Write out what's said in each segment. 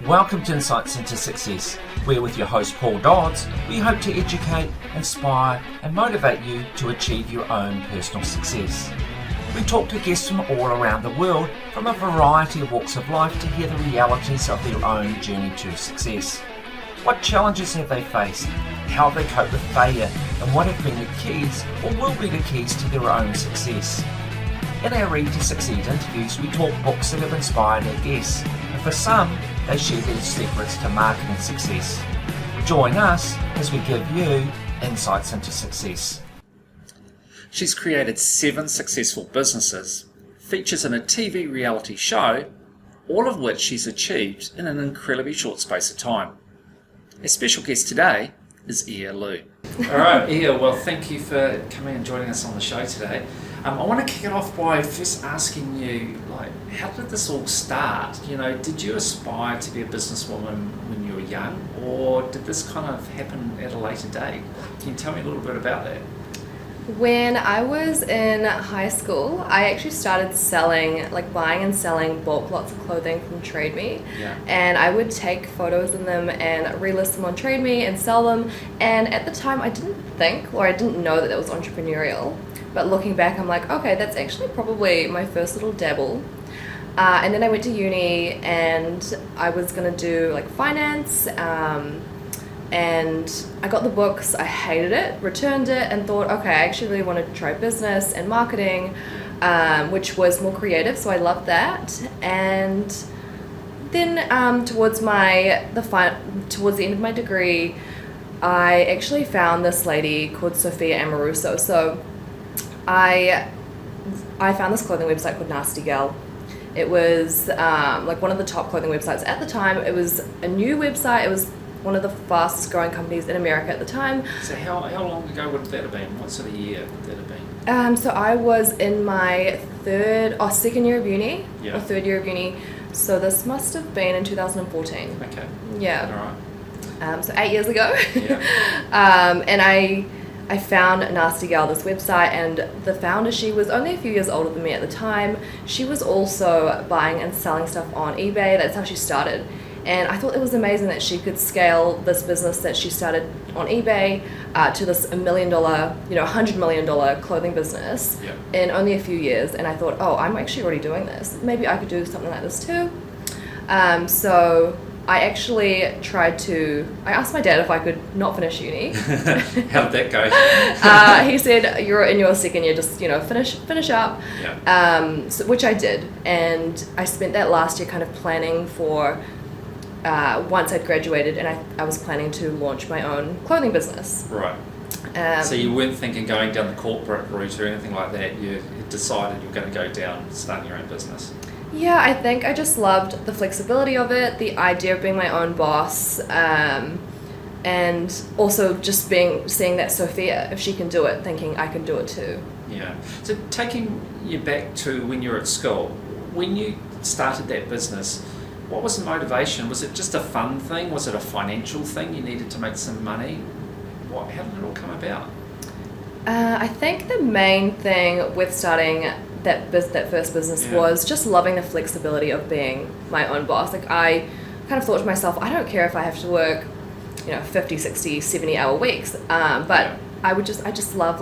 Welcome to Insights into Success, where with your host Paul Dodds, we hope to educate, inspire and motivate you to achieve your own personal success. We talk to guests from all around the world from a variety of walks of life to hear the realities of their own journey to success. What challenges have they faced? How have they coped with failure? And what have been the keys or will be the keys to their own success? In our Read to Succeed interviews, we talk books that have inspired our guests, and for some, they share their secrets to marketing success. Join us as we give you insights into success. She's created 7 successful businesses, features in a TV reality show, all of which she's achieved in an incredibly short space of time. Our special guest today is Iyia Liu. All right, Iyia, well, thank you for coming and joining us on the show today. I want to kick it off by first asking you, how did this all start? Did you aspire to be a businesswoman when you were young, or did this kind of happen at a later date? Can you tell me a little bit about that? When I was in high school, I actually started buying and selling bulk lots of clothing from Trade Me. Yeah. And I would take photos in them and relist them on Trade Me and sell them. And at the time, I didn't know that was entrepreneurial. But looking back, I'm like, okay, that's actually probably my first little dabble. And then I went to uni and I was going to do finance. And I got the books, I hated it, returned it, and thought, okay, I actually really wanted to try business and marketing, which was more creative, so I loved that. And then towards the end of my degree, I actually found this lady called Sophia Amoruso. So I found this clothing website called Nasty Gal. It was one of the top clothing websites at the time. It was a new website. It was one of the fastest growing companies in America at the time. So how long ago would that have been? What sort of year would that have been? So I was in my second year of uni, Yeah. or third year of uni. So this must have been in 2014. Okay. Yeah. All right. So 8 years ago. Yeah. And I found Nasty Gal, this website, and the founder, she was only a few years older than me at the time. She was also buying and selling stuff on eBay. That's how she started. And I thought it was amazing that she could scale this business that she started on eBay to this $1 million, $100 million clothing business in only a few years. And I thought, I'm actually already doing this. Maybe I could do something like this too. So I actually I asked my dad if I could not finish uni. How did that go? He said, you're in your second year, just, finish up. Yeah. Which I did. And I spent that last year kind of planning for, once I'd graduated, and I was planning to launch my own clothing business. Right. So you weren't thinking going down the corporate route or anything like that. You decided you were going to go down starting your own business. Yeah, I think I just loved the flexibility of it, the idea of being my own boss, and also just seeing that Sophia, if she can do it, thinking I can do it too. Yeah. So taking you back to when you were at school, when you started that business, what was the motivation? Was it just a fun thing? Was it a financial thing? You needed to make some money? How did it all come about? I think the main thing with starting that first business was just loving the flexibility of being my own boss. I kind of thought to myself, I don't care if I have to work 50, 60, 70-hour weeks, but I just love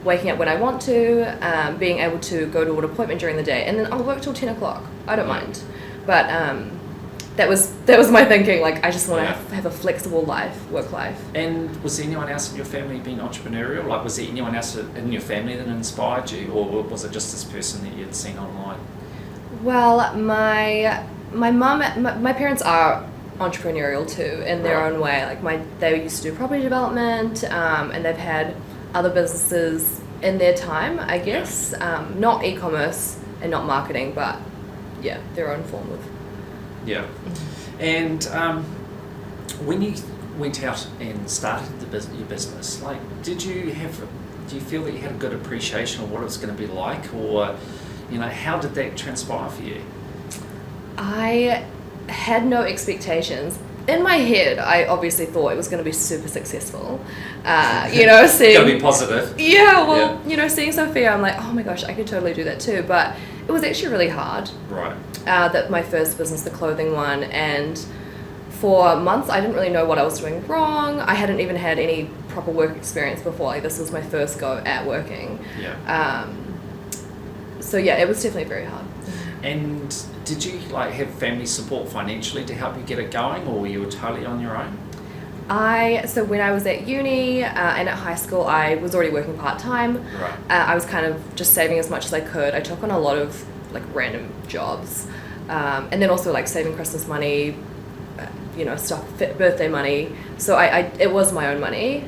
waking up when I want to, being able to go to an appointment during the day, and then I'll work till 10 o'clock. I don't mind. But that was my thinking. I just want to have a flexible work life. And was there anyone else in your family being entrepreneurial? Was there anyone else in your family that inspired you, or was it just this person that you'd seen online? Well, my mum, my parents are entrepreneurial too in their own way. They used to do property development, and they've had other businesses in their time, I guess. Not e-commerce and not marketing, but their own form of. Yeah. And when you went out and started your business, do you feel that you had a good appreciation of what it was going to be like, or how did that transpire for you? I had no expectations. In my head, I obviously thought it was going to be super successful. Seeing Gotta be positive. Yeah, well, seeing Sophia, I'm like, oh my gosh, I could totally do that too. But It was actually really hard. Right. That my first business, the clothing one, and for months I didn't really know what I was doing wrong. I hadn't even had any proper work experience before. Like, this was my first go at working. Yeah. So yeah, it was definitely very hard. And did you like have family support financially to help you get it going, or you were totally on your own? So when I was at uni and at high school, I was already working part-time. Right. I was kind of just saving as much as I could. I took on a lot of like random jobs, and then also like saving Christmas money, birthday money. So it was my own money.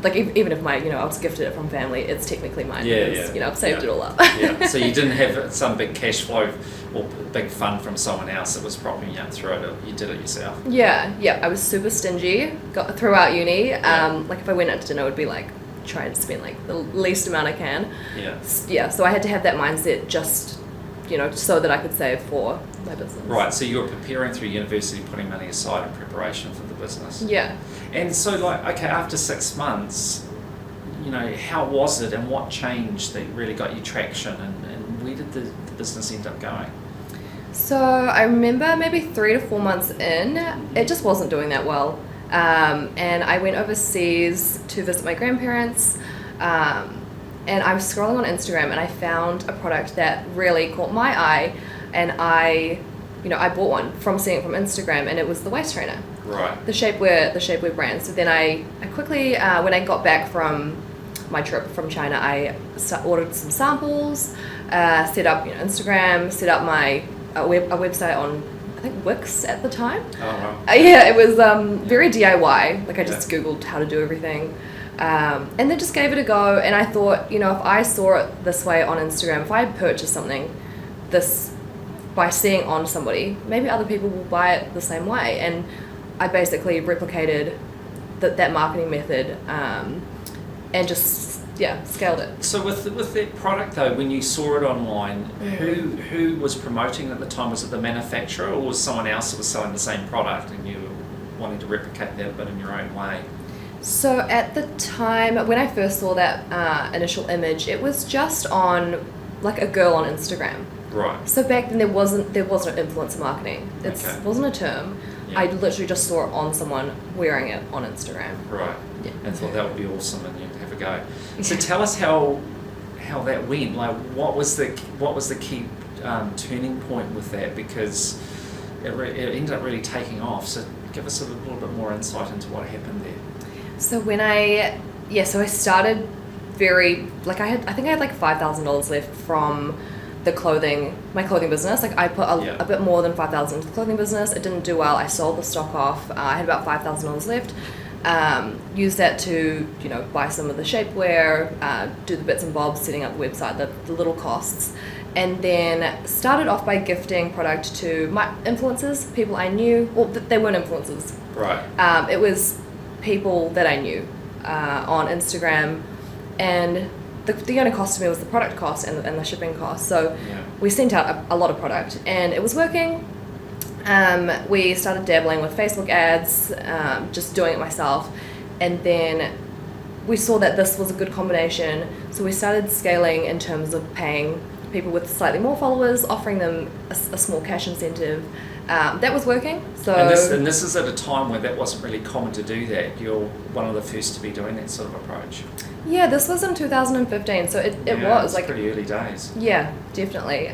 Like even if I was gifted it from family, it's technically mine because I've saved it all up. Yeah. So you didn't have some big cash flow or big fund from someone else that was propping you up through it. You did it yourself. Yeah. I was super stingy throughout uni. Like if I went out to dinner, I would be like trying to spend like the least amount I can. Yeah. So I had to have that mindset just so that I could save for my business. Right, so you were preparing through university, putting money aside in preparation for the business. Yeah. And so after 6 months, how was it and what changed that really got you traction, and where did the business end up going? So I remember maybe 3 to 4 months in, it just wasn't doing that well. And I went overseas to visit my grandparents. And I was scrolling on Instagram and I found a product that really caught my eye, and I bought one from seeing it from Instagram, and it was the waist trainer. Right. The shapewear brand. So then I quickly, when I got back from my trip from China, I ordered some samples, set up Instagram, set up my a website on I think Wix at the time. Oh wow. Yeah, it was very DIY. Like I just Googled how to do everything. And then just gave it a go, and I thought, if I saw it this way on Instagram, if I had purchased something this by seeing on somebody, maybe other people will buy it the same way. And I basically replicated that marketing method and just scaled it. So with that product though, when you saw it online, who was promoting it at the time? Was it the manufacturer, or was someone else that was selling the same product and you were wanting to replicate that but in your own way? So at the time, when I first saw that initial image, it was just on like a girl on Instagram. Right. So back then there wasn't influencer marketing. It wasn't a term. Yeah. I literally just saw it on someone wearing it on Instagram. Right. Yeah. And thought that would be awesome, and you'd have a go. So tell us how that went. Like, what was the key turning point with that? Because it ended up really taking off. So give us a little bit more insight into what happened there. So when I started I think I had like $5,000 left from my clothing business. Like I put a bit more than $5,000 into the clothing business. It didn't do well. I sold the stock off. I had about $5,000 left. Used that to buy some of the shapewear, do the bits and bobs, setting up the website, the little costs, and then started off by gifting product to my influencers, people I knew. Well, they weren't influencers. Right. It was people that I knew on Instagram, and the only cost to me was the product cost and the shipping cost. So we sent out a lot of product, and it was working. We started dabbling with Facebook ads, just doing it myself, and then we saw that this was a good combination, so we started scaling in terms of paying people with slightly more followers, offering them a small cash incentive. That was working. So and this is at a time where that wasn't really common to do that. You're one of the first to be doing that sort of approach. Yeah, this was in 2015, so it was like pretty early days. Yeah, definitely.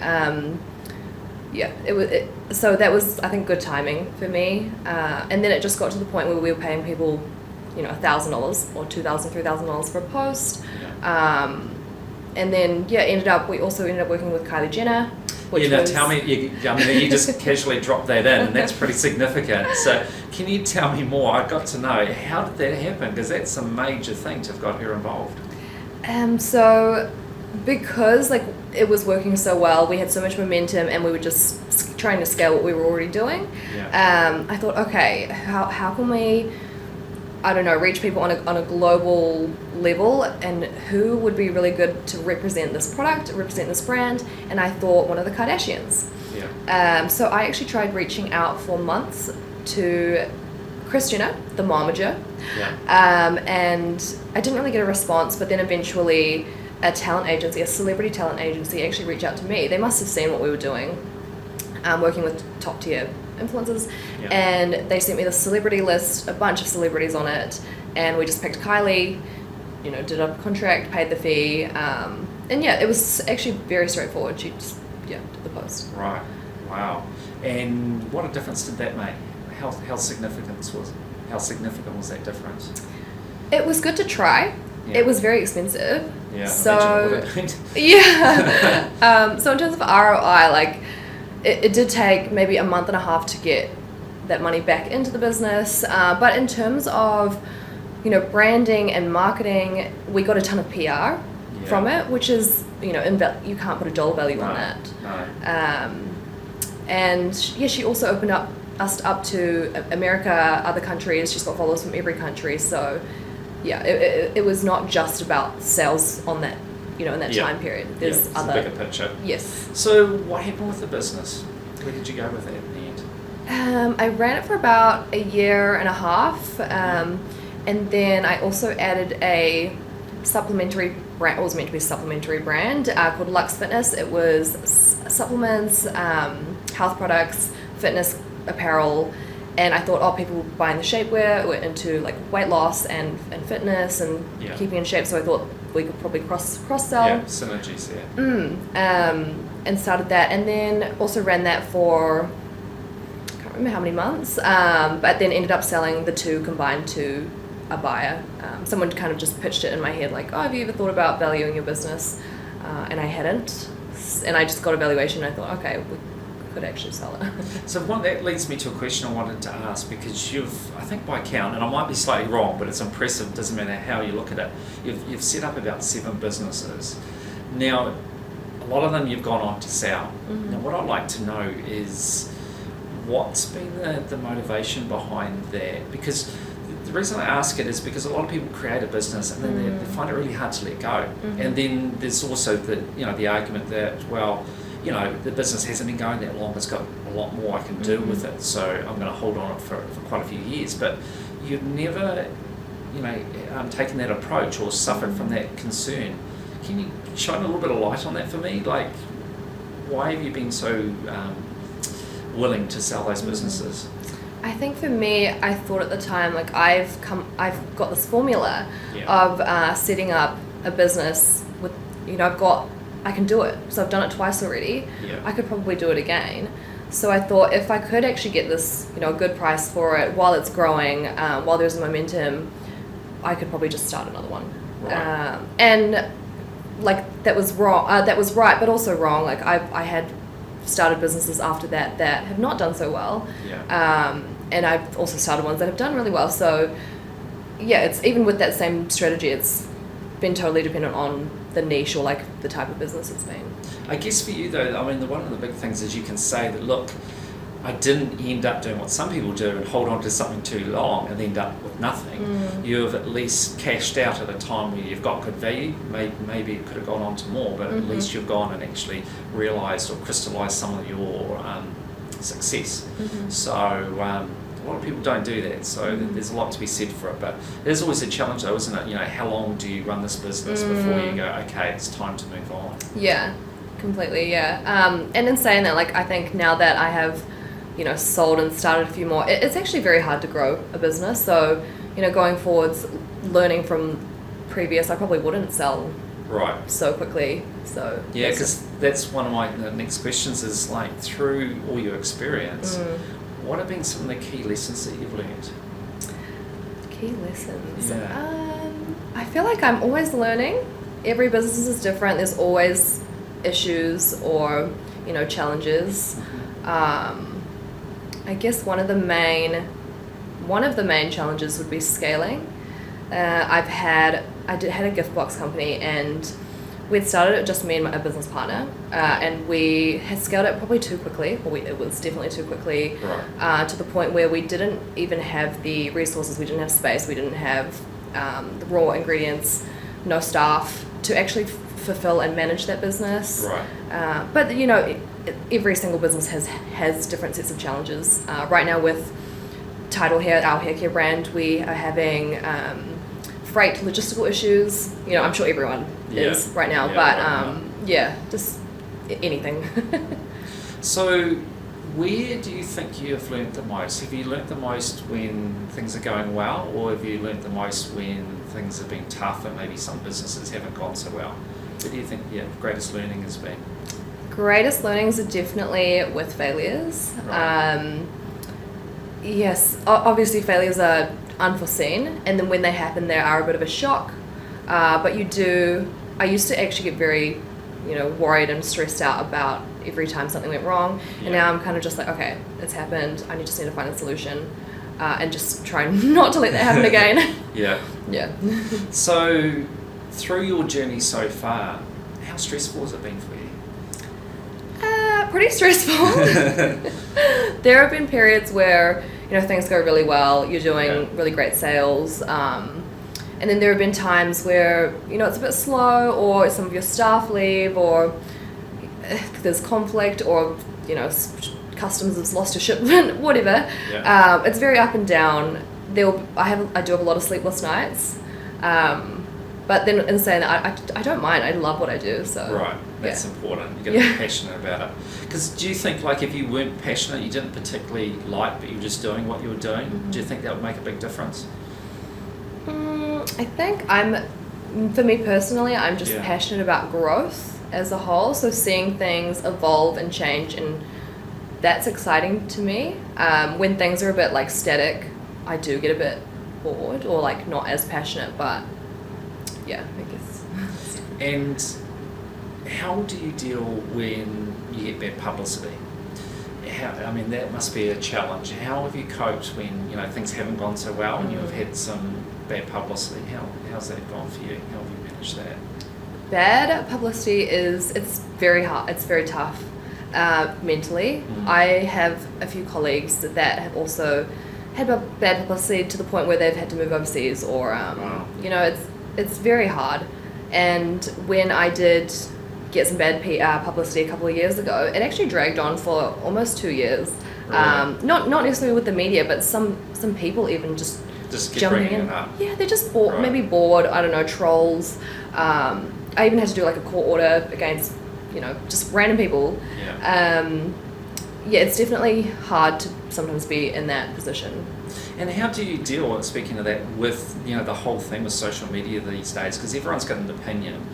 So that was, I think, good timing for me. And then it just got to the point where we were paying people, $1,000 or $2,000, $3,000 for a post. Yeah. And then we also ended up working with Kylie Jenner. Tell me. You just casually dropped that in, and that's pretty significant. So, can you tell me more? I've got to know, how did that happen? Because that's a major thing to have got her involved. So, because it was working so well, we had so much momentum, and we were just trying to scale what we were already doing. Yeah. I thought, okay, how can we, reach people on a global level, and who would be really good to represent this product, represent this brand? And I thought one of the Kardashians. Yeah. So I actually tried reaching out for months to Kris Jenner, the momager. Yeah. And I didn't really get a response, but then eventually a talent agency, a celebrity talent agency, actually reach out to me. They must have seen what we were doing, working with top tier influencers, and they sent me the celebrity list, a bunch of celebrities on it, and we just picked Kylie, did a contract, paid the fee, and yeah, it was actually very straightforward. She just did the post. Right. Wow. And what a difference did that make? How significant was that difference? It was good to try. Yeah. It was very expensive. Yeah. So yeah. So in terms of ROI, like it did take maybe a month and a half to get that money back into the business. But in terms of branding and marketing, we got a ton of PR from it, which is you can't put a dollar value on that. No. And she also opened us up to America, other countries. She's got followers from every country. So yeah, it was not just about sales on that, in that time period. There's it's other a bigger picture. Yes. So what happened with the business? Where did you go with it in the end? I ran it for about a year and a half, and then I also added a supplementary brand. It was meant to be a supplementary brand called Luxe Fitness. It was supplements, health products, fitness apparel, and I thought, people buying the shapewear were into like weight loss and fitness and keeping in shape. So I thought we could probably cross sell. Yeah, synergies there. And started that, and then also ran that for I can't remember how many months, but then ended up selling the two combined to a buyer. Someone kind of just pitched it in my head like, have you ever thought about valuing your business? And I hadn't, and I just got a valuation and I thought, okay, we could actually sell it. So that leads me to a question I wanted to ask, because I think by count, and I might be slightly wrong, but it's impressive, doesn't matter how you look at it, you've set up about 7 businesses. Now, a lot of them you've gone on to sell. Mm-hmm. Now, what I'd like to know is what's been the motivation behind that? Because the reason I ask it is because a lot of people create a business and then they find it really hard to let go. Mm-hmm. And then there's also the argument that, the business hasn't been going that long, it's got a lot more I can do with it, so I'm going to hold on it for quite a few years. But you've never, taken that approach or suffered from that concern. Can you shine a little bit of light on that for me? Like, why have you been so willing to sell those businesses? I think for me, I thought at the time, like I've got this formula of setting up a business with, I can do it. So I've done it twice already. Yeah. I could probably do it again. So I thought if I could actually get this, a good price for it while it's growing, while there's momentum, I could probably just start another one. Right. And like that was wrong. That was right, but also wrong. Like I had started businesses after that have not done so well. Yeah. And I've also started ones that have done really well. So yeah, it's even with that same strategy, it's been totally dependent on the niche or like the type of business it's been. I guess for you though, I mean, one of the big things is you can say that, look, I didn't end up doing what some people do and hold on to something too long and end up with nothing. You've at least cashed out at a time where you've got good value. Maybe it could have gone on to more, but at least you've gone and actually realised or crystallised some of your success. So a lot of people don't do that, so there's a lot to be said for it. But there's always a challenge though, isn't it? How long do you run this business before you go, okay, it's time to move on? Yeah. Completely, yeah. And in saying that, like I think now that I have sold and started a few more, it's actually very hard to grow a business. So, going forwards, learning from previous, I probably wouldn't sell so quickly. So yeah, because that's one of my next questions is like, through all your experience, what have been some of the key lessons that you've learned? Key lessons? Yeah. I feel like I'm always learning. Every business is different. There's always issues or challenges. I guess one of the main challenges would be scaling. I had a gift box company, and we'd started it just me and my business partner, and we had scaled it probably too quickly. It was definitely too quickly, to the point where we didn't even have the resources, we didn't have space, we didn't have the raw ingredients, no staff to actually fulfill and manage that business. But every single business has different sets of challenges. Right now with Title Hair, our hair care brand, we are having freight logistical issues. You know, I'm sure everyone is right now, but just anything. So, where do you think you have learnt the most? Have you learnt the most when things are going well, or have you learnt the most when things have been tough and maybe some businesses haven't gone so well? Where do you think your greatest learning has been? Greatest learnings are definitely with failures. Right. Yes, obviously failures are unforeseen, and then when they happen, they are a bit of a shock. But I used to actually get very, worried and stressed out about every time something went wrong, and now I'm kind of just like, okay, it's happened, I just need to find a solution, and just try not to let that happen again. Yeah. So, through your journey so far, how stressful has it been for you? Pretty stressful. There have been periods where things go really well, you're doing really great sales, and then there have been times where it's a bit slow, or some of your staff leave, or there's conflict, or customs has lost a shipment, whatever. It's very up and down. I do have a lot of sleepless nights, but then in saying that, I don't mind. I love what I do. So right, that's important. You got to be passionate about it. Because do you think, like, if you weren't passionate, you didn't particularly like, but you were just doing what you were doing, do you think that would make a big difference? I think for me personally, I'm just passionate about growth as a whole. So seeing things evolve and change, and that's exciting to me. When things are a bit like static, I do get a bit bored, or like not as passionate, but yeah, I guess. And how do you deal when you get bad publicity? That must be a challenge. How have you coped when things haven't gone so well and you have had some bad publicity? How's that gone for you? How have you managed that? Bad publicity it's very hard. It's very tough mentally. I have a few colleagues that have also had bad publicity to the point where they've had to move overseas, or it's very hard. And when I did get some bad publicity a couple of years ago, it actually dragged on for almost 2 years. Really? Not necessarily with the media, but some people even just keep jumping bringing in. it up. Yeah, they're just bored, maybe bored. I don't know, trolls. I even had to do like a court order against just random people. It's definitely hard to sometimes be in that position. And how do you deal, speaking of that, with the whole thing with social media these days? Because everyone's got an opinion.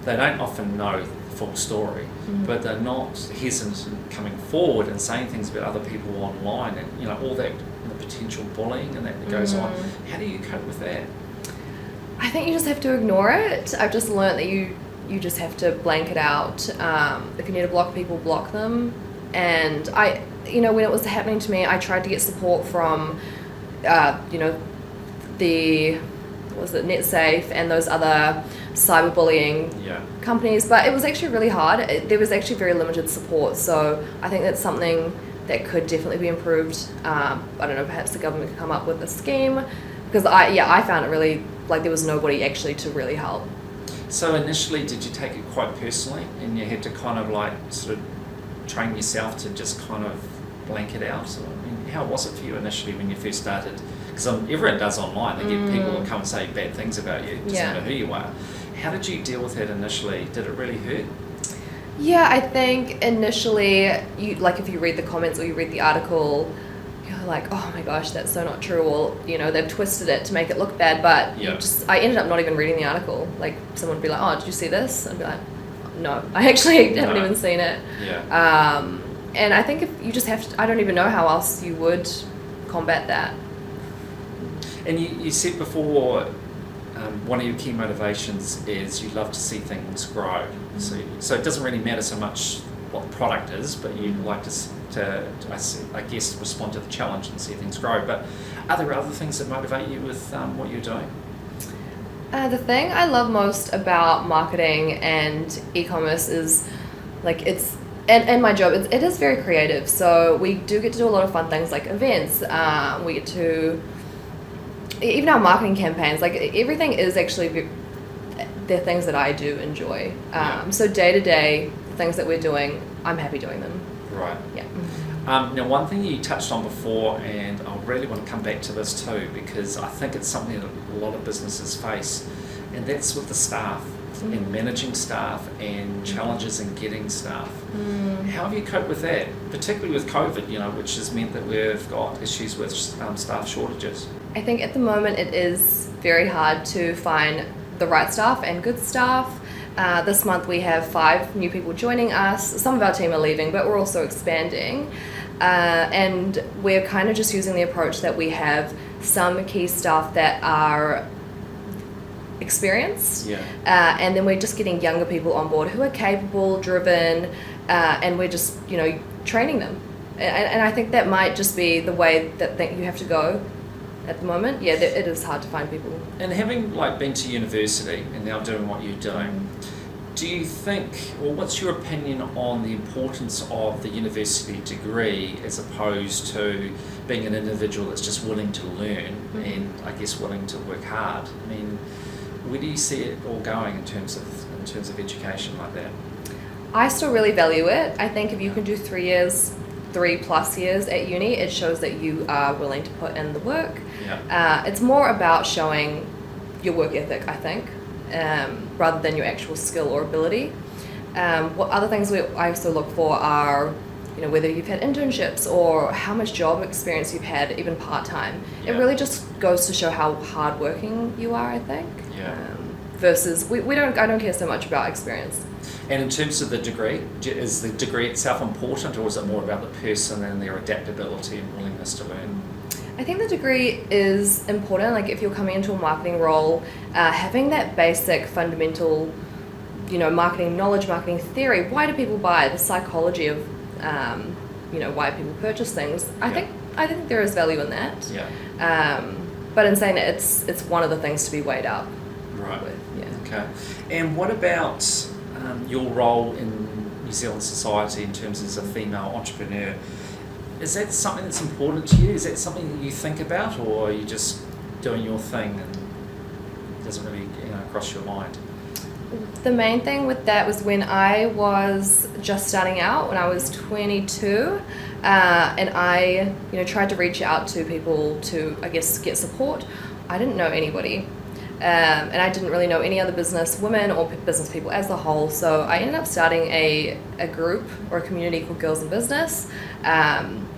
They don't often know the full story, but they're not hesitant in coming forward and saying things about other people online, and all that, the potential bullying and that goes on. How do you cope with that? I think you just have to ignore it. I've just learned that you just have to blank it out. If you need to block people, block them. And when it was happening to me, I tried to get support from, NetSafe and those other cyberbullying companies, but it was actually really hard. There was actually very limited support, so I think that's something that could definitely be improved. I don't know, perhaps the government could come up with a scheme, because I found it really, like, there was nobody actually to really help. So initially, did you take it quite personally, and you had to kind of like sort of train yourself to just kind of blank it out? How was it for you initially when you first started? Because everyone does online. They get people that come and say bad things about you, doesn't matter who you are. How did you deal with that initially? Did it really hurt? Yeah, I think initially, if you read the comments or you read the article, you're like, oh my gosh, that's so not true, or they've twisted it to make it look bad. But I ended up not even reading the article. Like, someone would be like, oh, did you see this? I'd be like, no, I actually haven't even seen it. And I think if you just have to, I don't even know how else you would combat that. And you said before, one of your key motivations is you love to see things grow. So it doesn't really matter so much what the product is, but you like to I guess, respond to the challenge and see things grow. But are there other things that motivate you with what you're doing? The thing I love most about marketing and e-commerce is, like, and my job, it is very creative. So we do get to do a lot of fun things like events. We get to, even our marketing campaigns, like, everything is actually, they're things that I do enjoy. So day to day, the things that we're doing, I'm happy doing them. Right. Yeah. Now, one thing you touched on before, and I really want to come back to this too, because I think it's something that a lot of businesses face, and that's with the staff and managing staff and challenges in getting staff. How have you coped with that, particularly with COVID, which has meant that we've got issues with staff shortages? I think at the moment it is very hard to find the right staff and good staff. This month we have 5 new people joining us. Some of our team are leaving, but we're also expanding. And we're kind of just using the approach that we have some key staff that are experienced. And then we're just getting younger people on board who are capable, driven, and we're just, training them. And I think that might just be the way that you have to go at the moment. Yeah, it is hard to find people. And having been to university and now doing what you're doing, do you think, or what's your opinion on the importance of the university degree as opposed to being an individual that's just willing to learn and I guess willing to work hard? I mean, where do you see it all going in terms of education like that? I still really value it. I think if you can do 3+ years at uni, it shows that you are willing to put in the work. It's more about showing your work ethic, I think, rather than your actual skill or ability. What other things I also look for are, whether you've had internships or how much job experience you've had, even part-time. It really just goes to show how hardworking you are, I think. Versus, I don't care so much about experience. And in terms of the degree, is the degree itself important, or is it more about the person and their adaptability and willingness to learn? I think the degree is important. Like if you're coming into a marketing role, having that basic fundamental, marketing knowledge, marketing theory. Why do people buy? The psychology of, why people purchase things. I think there is value in that. But in saying that, it's one of the things to be weighed up. Right. With, Okay. And what about your role in New Zealand society in terms of as a female entrepreneur? Is that something that's important to you? Is that something that you think about, or are you just doing your thing and it doesn't really cross your mind? The main thing with that was when I was just starting out, when I was 22, and I tried to reach out to people to, I guess, get support. I didn't know anybody. And I didn't really know any other business women or business people as a whole, so I ended up starting a group or a community called Girls in Business.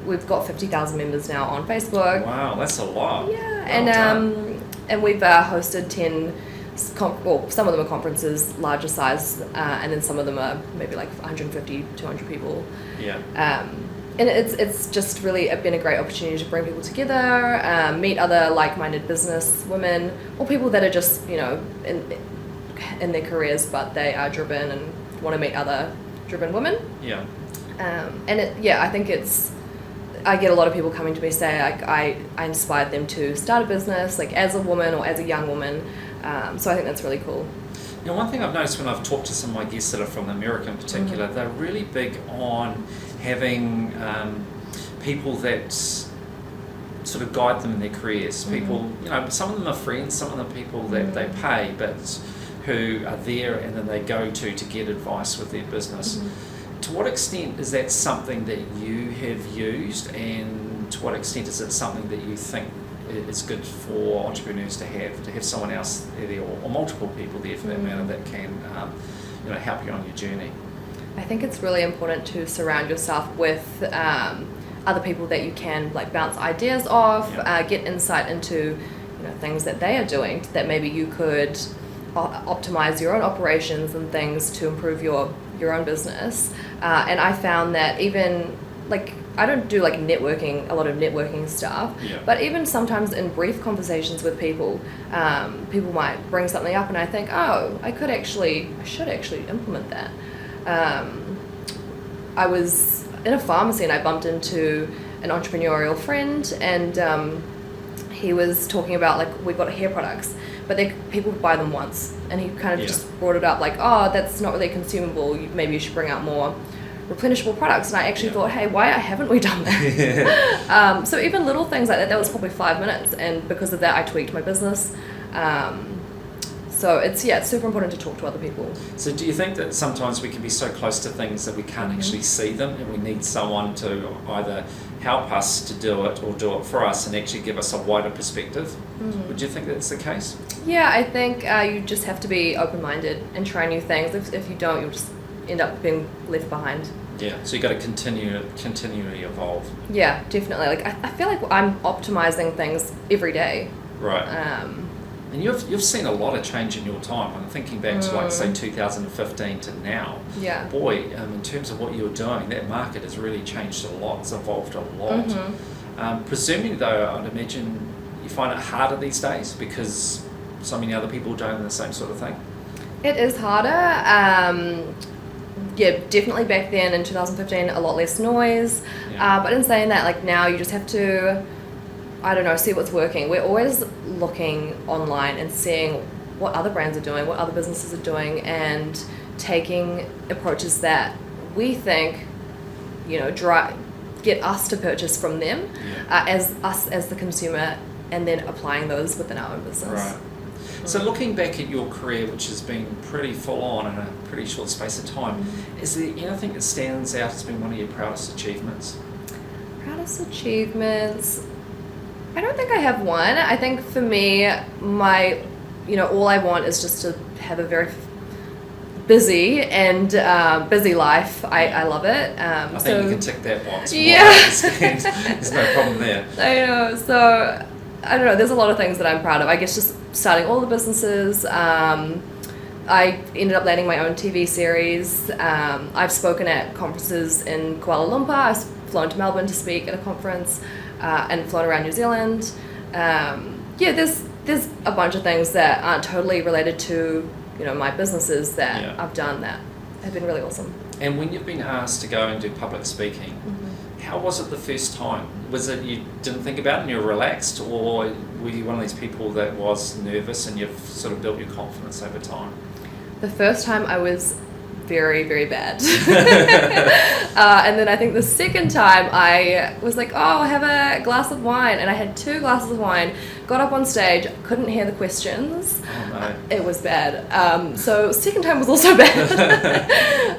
We've got 50,000 members now on Facebook. Wow, that's a lot. Yeah, and we've hosted 10, some of them are conferences, larger size, and then some of them are maybe 150, 200 people. And it's just really been a great opportunity to bring people together, meet other like-minded business women, or people that are just, in their careers, but they are driven and want to meet other driven women. I think I get a lot of people coming to me say I inspired them to start a business, as a woman or as a young woman. So I think that's really cool. Now, one thing I've noticed when I've talked to some of my guests that are from America in particular, they're really big on having people that sort of guide them in their careers. People, some of them are friends, some of them are people that they pay, but who are there and then they go to get advice with their business. To what extent is that something that you have used, and to what extent is it something that you think is good for entrepreneurs to have someone else there, or multiple people there for that matter, that can help you on your journey? I think it's really important to surround yourself with other people that you can bounce ideas off, get insight into things that they are doing that maybe you could optimize your own operations and things to improve your own business. And I found that even I don't do a lot of networking stuff, but even sometimes in brief conversations with people, people might bring something up and I think, oh, I should actually implement that. I was in a pharmacy and I bumped into an entrepreneurial friend, and he was talking about we've got hair products, but people buy them once, and he kind of just brought it up oh, that's not really consumable, maybe you should bring out more replenishable products. And I actually thought, hey, why haven't we done that? So even little things like that was probably 5 minutes, and because of that I tweaked my business. So it's super important to talk to other people. So do you think that sometimes we can be so close to things that we can't actually see them, and we need someone to either help us to do it or do it for us and actually give us a wider perspective? Would you think that's the case? Yeah, I think you just have to be open-minded and try new things. If you don't, you'll just end up being left behind. Yeah, so you've got to continually evolve. Yeah, definitely. Like I feel like I'm optimizing things every day. Right. And you've seen a lot of change in your time. I'm thinking back to like say 2015 to now. Yeah. Boy, in terms of what you're doing, that market has really changed a lot. It's evolved a lot. Presuming though, I'd imagine you find it harder these days because so many other people are doing the same sort of thing. It is harder. Yeah, definitely back then in 2015, a lot less noise. Yeah. But in saying that, like now you just have to, I don't know, see what's working. We're always looking online and seeing what other brands are doing, what other businesses are doing, and taking approaches that we think, get us to purchase from them, as us as the consumer, and then applying those within our own business. Right. So looking back at your career, which has been pretty full on in a pretty short space of time, is there anything that stands out as being one of your proudest achievements? Proudest achievements? I don't think I have one. I think for me, all I want is just to have a very busy and busy life. I love it. I think you can tick that box. Yeah. There's no problem there. I know. So, I don't know. There's a lot of things that I'm proud of. I guess just starting all the businesses. I ended up landing my own TV series. I've spoken at conferences in Kuala Lumpur. I've flown to Melbourne to speak at a conference. And flown around New Zealand. There's a bunch of things that aren't totally related to my businesses that I've done that have been really awesome. And when you've been asked to go and do public speaking, how was it the first time? Was it you didn't think about it and you were relaxed, or were you one of these people that was nervous and you've sort of built your confidence over time? The first time I was very, very bad. And then I think the second time I was like, I'll have a glass of wine. And I had 2 glasses of wine, got up on stage, couldn't hear the questions. Oh no. It was bad. So second time was also bad.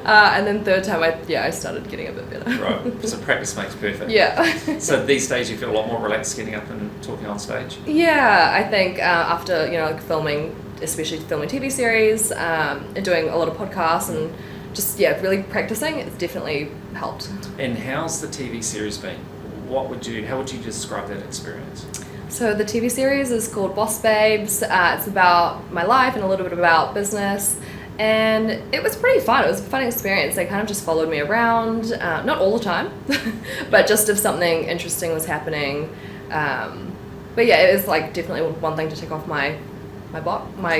And then third time I started getting a bit better. Right, so practice makes perfect. Yeah. So these days you feel a lot more relaxed getting up and talking on stage? Yeah, I think after, filming, especially filming TV series, and doing a lot of podcasts and just, really practicing, it's definitely helped. And how's the TV series been? How would you describe that experience? So the TV series is called Boss Babes. It's about my life and a little bit about business. And it was pretty fun. It was a fun experience. They kind of just followed me around, not all the time, but just if something interesting was happening. But yeah, it was like definitely one thing to tick off my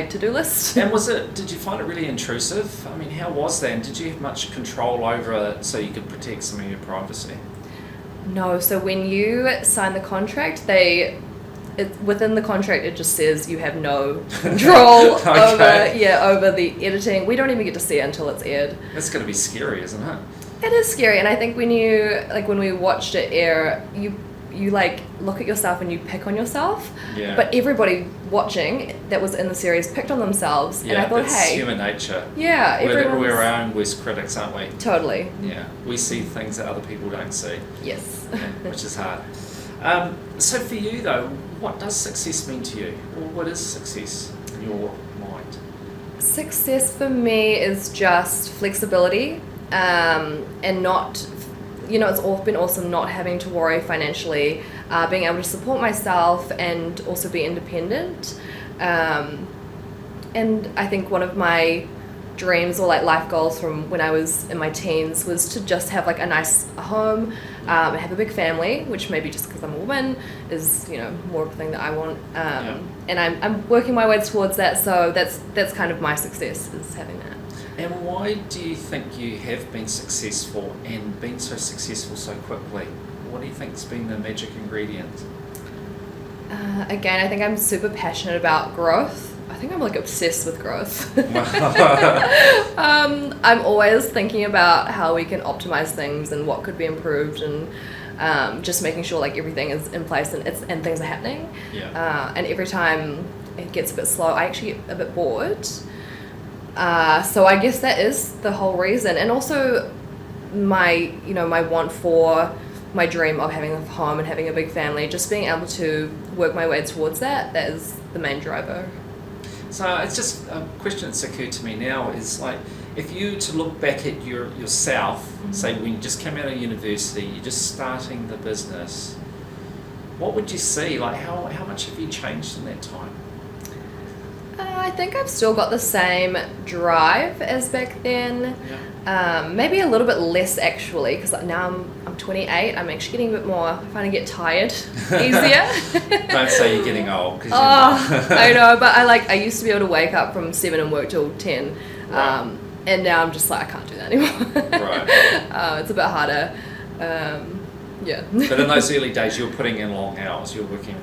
to-do list. And did you find it really intrusive? I mean, how was that? And did you have much control over it so you could protect some of your privacy? No, so when you sign the contract, within the contract it just says you have no control over the editing. We don't even get to see it until it's aired. That's going to be scary, isn't it? It is scary, and I think when we watched it air, you look at yourself and you pick on yourself. Yeah. But everybody watching that was in the series picked on themselves, and I thought, that's human nature. Yeah, we're our own worst critics, aren't we? Totally. Yeah, we see things that other people don't see. Yes. Which is hard. So for you though, what does success mean to you? Or what is success in your mind? Success for me is just flexibility, and not. It's all been awesome not having to worry financially, being able to support myself and also be independent. And I think one of my dreams or life goals from when I was in my teens was to just have a nice home, have a big family, which maybe just because I'm a woman is more of a thing that I want. And I'm working my way towards that. So that's kind of my success, is having that. And why do you think you have been successful and been so successful so quickly? What do you think has been the magic ingredient? Again, I think I'm super passionate about growth. I think I'm obsessed with growth. I'm always thinking about how we can optimize things and what could be improved, and just making sure everything is in place and things are happening. Yeah. And every time it gets a bit slow, I actually get a bit bored. So I guess that is the whole reason. And also my want for my dream of having a home and having a big family, just being able to work my way towards that is the main driver. So it's just a question that's occurred to me now is like, if you to look back at yourself, say when you just came out of university, you're just starting the business, what would you see? Like how much have you changed in that time? I think I've still got the same drive as back then. Yeah. Maybe a little bit less actually, because now I'm 28. I'm actually getting a bit more. I find I get tired easier. Don't say you're getting old. Cause I know, but I used to be able to wake up from 7 and work till 10. Right. And now I'm just like, I can't do that anymore. Right. It's a bit harder. Yeah. But in those early days, you were putting in long hours. You were working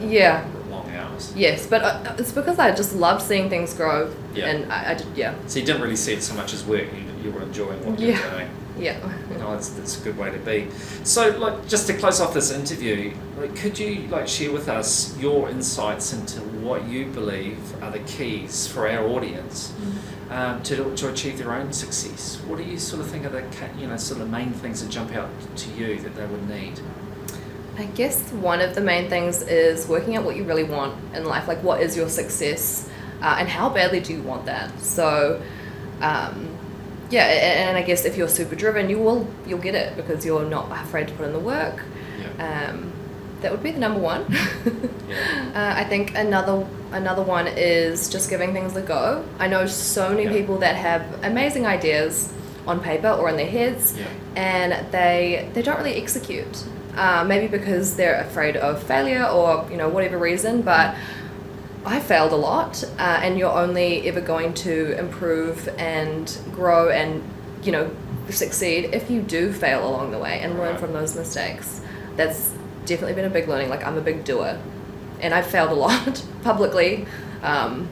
long hours. Yes, but it's because I just loved seeing things grow. Yeah. And I did, yeah. So you didn't really see it so much as work. You were enjoying what you were doing. Yeah. No, that's a good way to be. So, like, just to close off this interview, like, could you share with us your insights into what you believe are the keys for our audience to achieve their own success? What do you sort of think are the sort of main things that jump out to you that they would need? I guess one of the main things is working out what you really want in life. Like, what is your success, and how badly do you want that? So. Yeah, and I guess if you're super driven, you'll get it because you're not afraid to put in the work. Yeah. That would be the number one. Yeah. I think another one is just giving things a go. I know so many people that have amazing ideas on paper or in their heads, and they don't really execute. Maybe because they're afraid of failure or whatever reason, but I failed a lot, and you're only ever going to improve and grow and, succeed if you do fail along the way and learn from those mistakes. That's definitely been a big learning. Like, I'm a big doer, and I've failed a lot publicly, but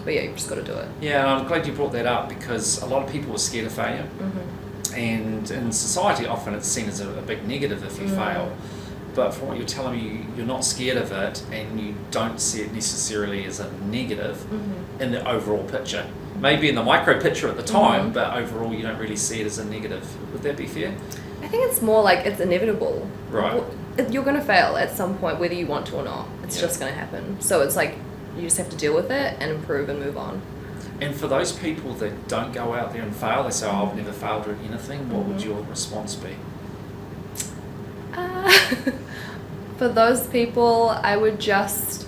yeah, you've just got to do it. Yeah, and I'm glad you brought that up because a lot of people are scared of failure, and in society often it's seen as a big negative if you fail. But from what you're telling me, you're not scared of it and you don't see it necessarily as a negative in the overall picture. Maybe in the micro picture at the time, but overall you don't really see it as a negative. Would that be fair? I think it's more like it's inevitable. Right. You're going to fail at some point, whether you want to or not. It's just going to happen. So it's like you just have to deal with it and improve and move on. And for those people that don't go out there and fail, they say, oh, I've never failed at anything, what would your response be? For those people, I would just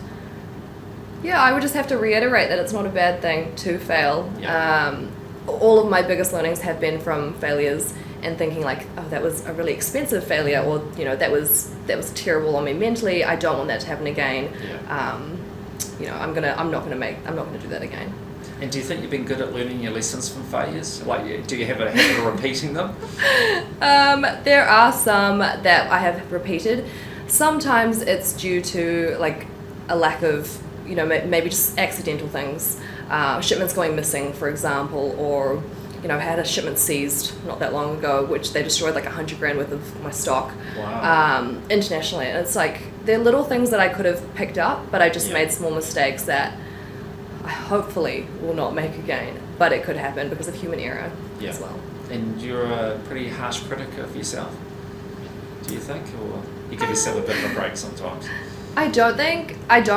have to reiterate that it's not a bad thing to fail. All of my biggest learnings have been from failures and thinking like, oh, that was a really expensive failure, or that was terrible on me mentally. I don't want that to happen again. I'm not gonna do that again. And do you think you've been good at learning your lessons from failures? Like, do you have a habit of repeating them? There are some that I have repeated. Sometimes it's due to like a lack of, maybe just accidental things. Shipments going missing, for example, or, I had a shipment seized not that long ago, which they destroyed like $100,000 worth of my stock. Wow. Internationally. And it's like, they're little things that I could have picked up, but I just made small mistakes that I hopefully will not make again, but it could happen because of human error as well. And you're a pretty harsh critic of yourself, do you think? Or you give yourself a bit of a break sometimes? I don't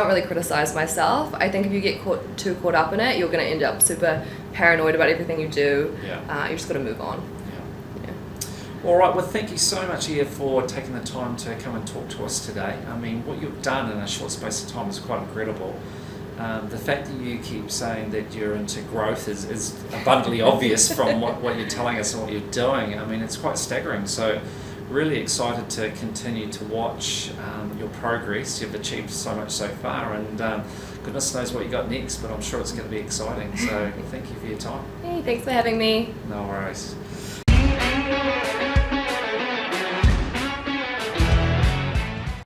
really criticize myself. I think if you get too caught up in it, you're going to end up super paranoid about everything you do. You just got to move on. All right, well, thank you so much, Iyia, for taking the time to come and talk to us today. I mean, what you've done in a short space of time is quite incredible. The fact that you keep saying that you're into growth is abundantly obvious from what you're telling us and what you're doing. I mean, it's quite staggering. So really excited to continue to watch your progress. You've achieved so much so far, and goodness knows what you got next, but I'm sure it's going to be exciting. So thank you for your time. Hey, thanks for having me. No worries.